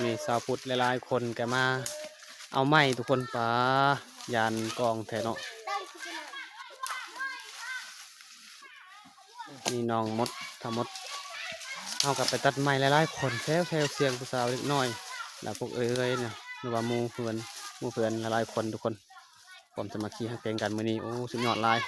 มีสาวพุทธหลายๆคนแกมาเอาไม้ทุกคนปายานกองแถเนาะมีน้องมดทั้งหมดเอากลับไปตัดไม้หลายๆคนแซวเสียงผู้สาวเล็กน้อยแล้วพวกเอ้ยเนี่ยหรือว่าหมู่เพื่อนหลายๆคนทุกคนผมจะมาขี่ฮักเพลงกันมื้อนี้โอ้สุดยอดหลาย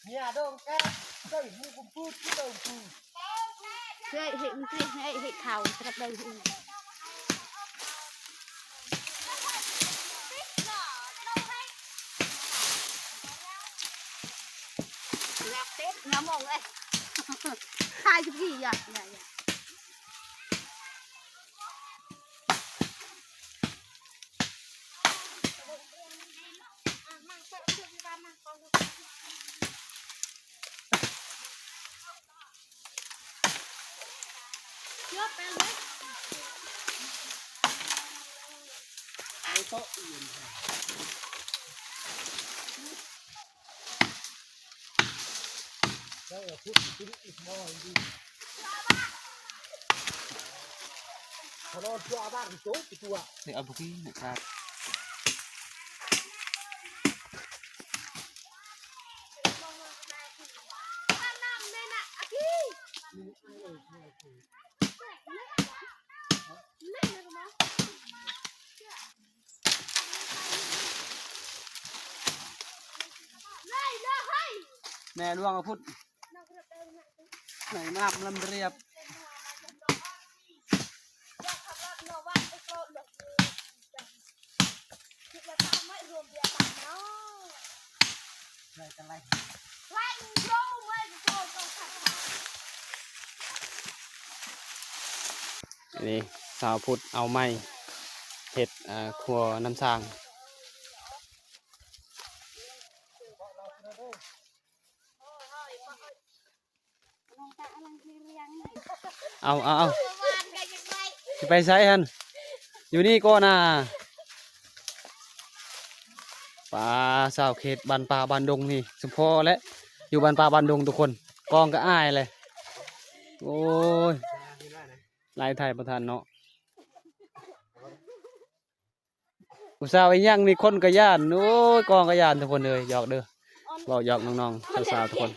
nhà đông ca đây mu cùng phu chứ đâu phu hệ hệ khảo tập đầu lạp tết ngắm ông ấy hai cái gì vậy đây là phút cái ít mồi đi nó cho ba cái chỗ cái tua để ở cái này ra mẹ luôn ở phút này nạp lâm riệpนี่สาวพุทธเอาไม้เห็ดครัวน้ำสร้างเอาจะไปใช้ฮันอยู่นี่ก็นะป่าสาวเขตบ้านป่าบ้านดงนี่สมพอและอยู่บ้านป่าบ้านดงทุกคนกองก็อ้ายเลยโอ้ยลายไทยประธานเนาะอุตส่าห์ไอ้ยังนี่คนกระยานโอ้ยกองกระยานทุกคนเลยหยอกเด้อบอกหยอกน้องๆสาวๆทุกคน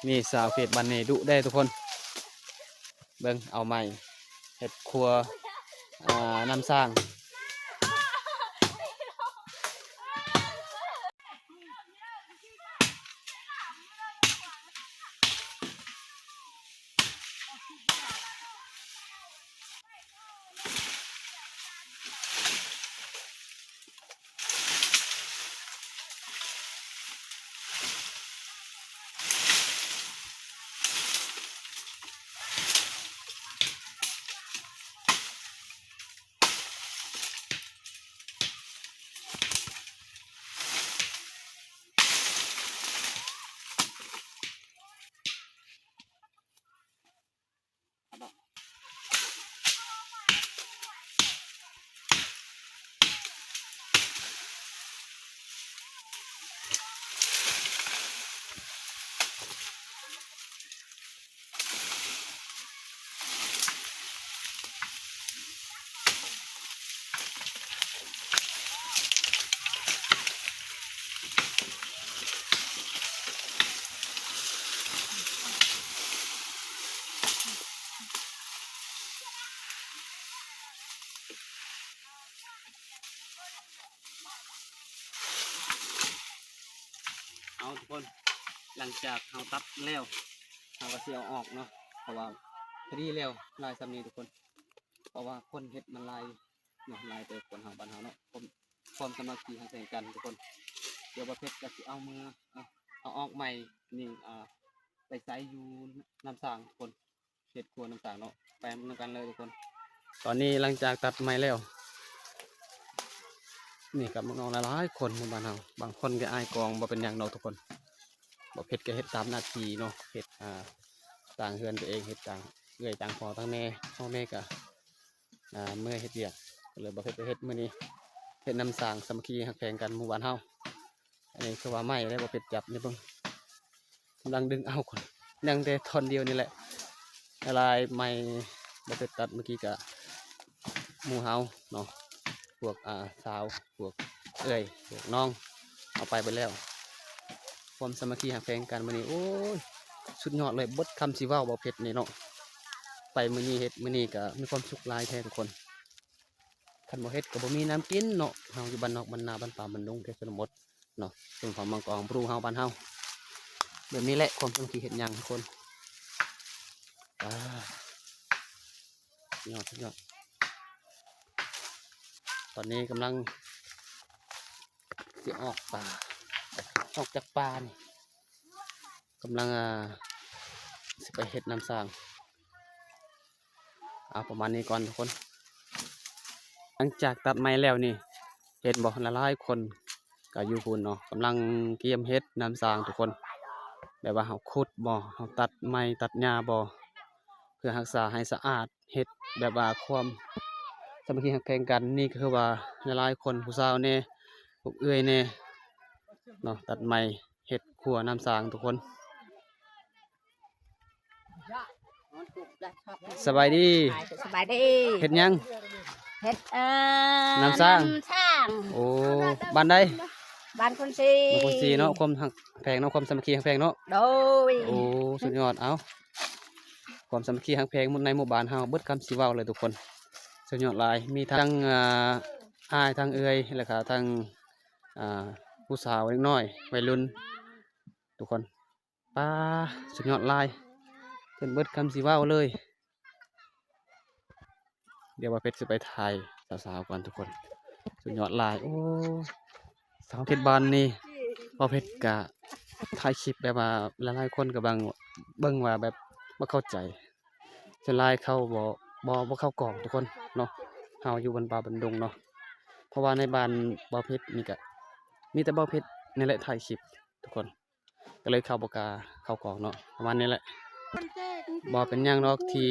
นี่สาวเขตบ้านนี่ดุได้ทุกคนเบิ่งเอาไม้เห็ดครัวน้ำสร้างเอาทุกคนหลังจากเราตัดแล้วเราก็เสียออกเนาะเพราะว่าพอดีแล้วลายสำนีทุกคนเพราะว่าคนเห็ดมันลายเนาะลายแต่คนบ้านเฮาเนาะความสามัคคีแข่งกันทุกคนเดี๋ยวประเภทก็สิเอามือเอาออกใหม่นี่ไปใส่อยู่น้ำสางทุกคนเห็ดครัวน้ำสางเนาะไปนำกันเลยทุกคนตอนนี้หลังจากตัดไม้แล้ว นี่กับน้องๆหลายๆคนหมู่บ้านเฮาบางคนก็อายกองบ่เป็นหยังดอกทุกคนบ่เฮ็ดก็เฮ็ดตามหน้าที่เนาะเฮ็ดต่างเฮือนตัวเองเฮ็ดต่างเอื้อยต่างพ่อต่างแม่พ่อแม่ก็เมื่อยเฮ็ดเวียกก็เลยบ่เฮ็ดไปเฮ็ดมื้อนี้เฮ็ดนำสร้างสามัคคีฮักแพงกันหมู่บ้านเฮาอันนี้คือว่าไม้ได้บ่เป็ดจับนี่เบิ่งกำลังดึงเอาคนยังแต่ท่อนเดียวนี่แหละลายไม้บ่เป็ดตัดเมื่อกี้ก็หมู่เฮาเนาะพวกสาวพวกเอ้ยพวกน้องเอาไปแล้วความสามัคคีหักแพงกันมื้อนี้โอ้ยสุดยอดเลยบดคำสิเว้าบ่เผ็ดนี่เนาะไปมื้อนี้เฮ็ดมื้อนี้ก็มีความสุขหลายแท้ทุกคนคันบ่เฮ็ดก็บ่มีน้ำกินเนาะเฮาอยู่บ้านนอกบ้านนาบ้านป่าบ้านดงแถวชนบทเนาะส่วนของมังกรปรูเฮาบ้านเฮาแบบนี้แหละความสามัคคีเฮ็ดหยังทุกคนสุดยอดตอนนี้กำลังจะออกป่าออกจากป่านี่กำลังสิไปเฮ็ดน้ำสร้างประมาณนี้ก่อนทุกคนหลังจากตัดไม้แล้วนี่เฮ็ดบ่ละลายคนก็อยู่พุ่นเนาะกำลังเตรียมเฮ็ดน้ำสร้างทุกคนแบบว่าเฮาขุดบ่เฮาตัดไม้ตัดหญ้าบ่เพื่อรักษาให้สะอาดเฮ็ดแบบว่าความสามัคคีหักแพงกันนี่ก็คือว่าหลายๆคนผู้สาวแน่พวกเอื้อยแน่เนาะตัดไม้เฮ็ดครัวน้ำสร้างทุกคนสบายดี สบายดี เฮ็ดหยัง เฮ็ดน้ำสร้าง โอ้บ้านใด บ้านคนซี บ้านคนซีเนาะความหักแพงเนาะความสามัคคีหักแพงเนาะ โดย โอ้สุดยอดเอาความสามัคคีหักแพงในหมู่บ้านเฮาเบิดคำสิเว้าเลยทุกคนสุดยอดหลายมีทั้งอ้ายทั้งเอื้อยแล้วก็ทั้งผู้สาวเล็กน้อยวัยรุ่นทุกคนป้าสุดยอดหลายเพิ่นเบิดคำสิเว้าเลยเดี๋ยวว่าเพชรสิไปถ่ายสาวๆก่อนทุกคนสุดยอดหลายโอ้สาวเพชรบ้านนี่พอเพชรกะถ่ายคลิปแบบว่าหลายๆคนก็บางเบิ่งว่าแบบบ่เข้าใจส่วนหลายเข้าบ่เข้ากล่องทุกคนเนาะเฮาอยู่บนป่าบนดงเนาะเพราะว่าในบ้านบ่เพชรนี่ก็มีแต่บ่เพชรนี่แหละถ่ายคลิปทุกคนก็เลยเข้าบ่กล้าเข้ากล่องเนาะประมาณนี้แหละบ่เป็นหยังดอกที่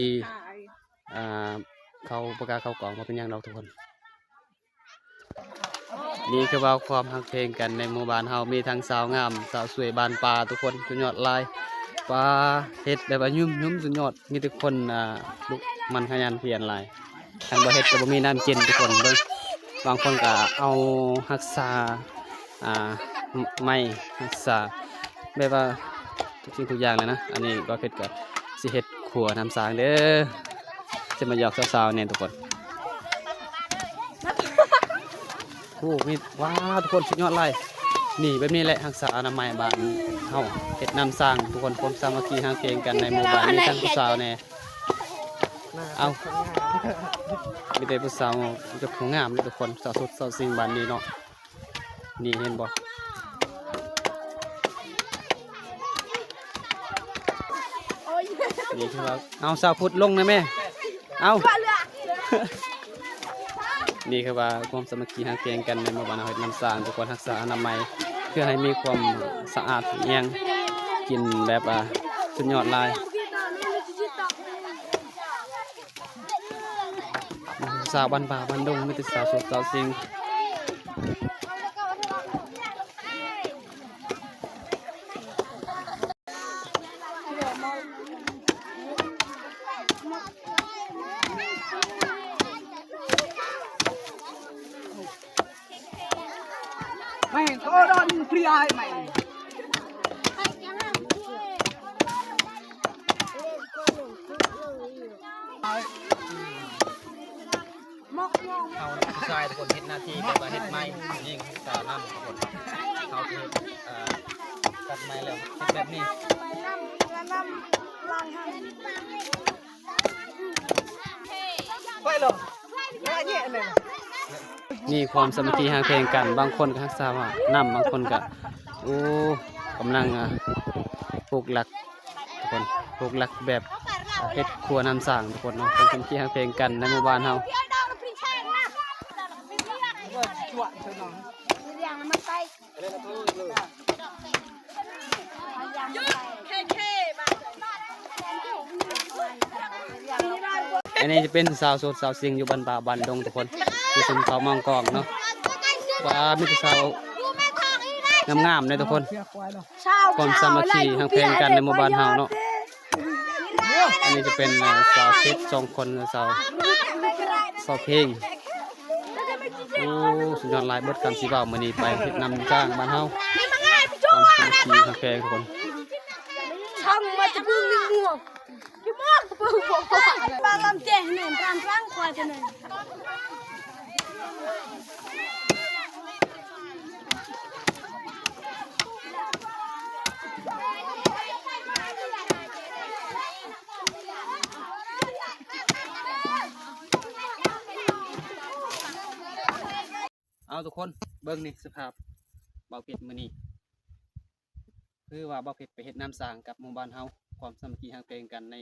เขาบ่กล้าเข้ากล่องบ่เป็นหยังดอกทุกคนนี่คือว่าความฮักเพลงกันในหมู่บ้านเฮามีทั้งสาวงามสาวสวยบ้านป่าทุกคนสุดยอดหลายป่าเฮ็ดแบบว่ายุ่มสุดยอดมีทุกคนลุกมันขยันเพียรหลายทางบ่เฮ็ดก็บ่มีน้ำกินทุกคนเบิ่งบางคนก็เอารักษาไม้รักษาแบบว่าทุกสิ่งทุกอย่างเลยนะอันนี้บ่เฮ็ดก็สิเฮ็ดครัวน้ำสร้างเด้อจะมาหยอกสาวๆเนี่ยทุกคนโอ้มีว้าวทุกคนสุดยอดเลยนี่แบบนี้แหละรักษาอนามัยบ้านเฮาเฮ็ดน้ำสร้างทุกคนความสามัคคีฮักเพลงกันในหมู่บ้านมีทั้งผู้สาวแน่เอามีแต่ผู้สาวจะผู้งามเลยทุกคนสาวสดสาวซิงบ้านนี้เนาะนี่เห็นบ่นี่คือว่าเอาสาวพุทธลงนะแม่เอานี่คือว่าความสามัคคีฮักเพลงกันในหมู่บ้านเฮาเฮ็ดน้ำสร้างทุกคนรักษาอนามัยเพื่อให้มีความสะอาดเอียงกินแบบสุดยอดหลายสาวบ้านป่าบ้านดงมีแต่สาวสดสาวซิงไม่ก็โดนพรีไอไม่เขาผู้ชายทุกคนเฮ็ดหน้าที่แบบว่าเฮ็ดไม้ยิงสาวน้ำทุกคนเขาเฮ็ดตัดไม้แล้วเฮ็ดแบบนี้ไปหรอไม่เนี่ยเลย นี่ความสามัคคีฮักเพลงกันบางคนก็รักษาว่าน้ำบางคนก็โอ้กำลังปลูกหลักทุกคนปลูกหลักแบบเฮ็ดครัวน้ำสร้างทุกคนเนาะความสามัคคีฮักเพลงกันในหมู่บ้านเฮา เล่นทุ่งเลย อันนี้จะเป็นสาวโสดสาวเสียงอยู่บ้านป่าบ้านดงทุกคนอยู่ชุมเขามังกรเนาะว่ามีแต่สาวงามๆเลยทุกคนความสามัคคีทางเพลงกันในหมู่บ้านเฮาเนาะอันนี้จะเป็นสาวเซ็ต2คนสาวเพลงโอ้สุดยอดหลายเบิดคำสิเว้ามื้อนี้ไปเฮ็ดนำจ้างบ้านเฮาความสามัคคีทางเพลงทุกคน ช่างมาจะพึ่งงวงกี่มากพึ่งบอกบางลำเจ๋งหนึ่งการร่างควายจะหนึ่งเอาทุกคนเบิ่งนี่สภาพเบาเพชรมื้อนี้คือว่าเบาเพชรไปเฮ็ดน้ำสร้างกับหมู่บ้านเฮาความสามัคคีทางเพลงกันใน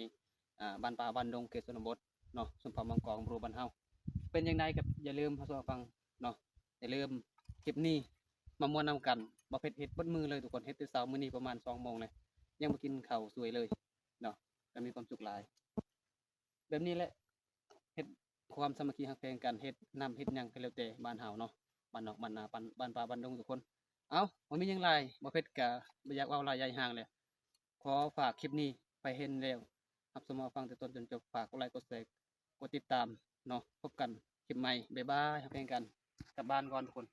บ้านป่าบ้านดงเขตชนบทเนาะชุมพรมังกรบรูบ้านเฮาเป็นจังไดก็อย่าลืมเฮาสู่ฟังเนาะอย่าลืมคลิปนี้มาม่วนนำกันเบาเพชรเฮ็ดเบิดมือเลยทุกคนเฮ็ดแต่เช้ามื้อนี้ประมาณ 2 โมงเลยยังบ่กินข้าวสวยเลยเนาะก็มีความสุขหลายแบบนี้แหละเฮ็ดความสามัคคีทางเพลงกันเฮ็ดนำเฮ็ดหยังก็แล้วแต่บ้านเฮาเนาะ บ้านนอกบ้านนาบ้านป่าบ้านดงทุกคน เอ้าบ่มีหยังหลายบ่เพชรก็บ่อยากเว้าหลายใหญ่ห่างเลยขอฝากคลิปนี้ไปเห็นแล้วรับชมรับฟังแต่ต้นจนจบฝากกดไลค์กดแชร์กดติดตามเนาะพบกันคลิปใหม่บ๊ายบายครับเพลงกันกลับบ้านก่อนทุกคน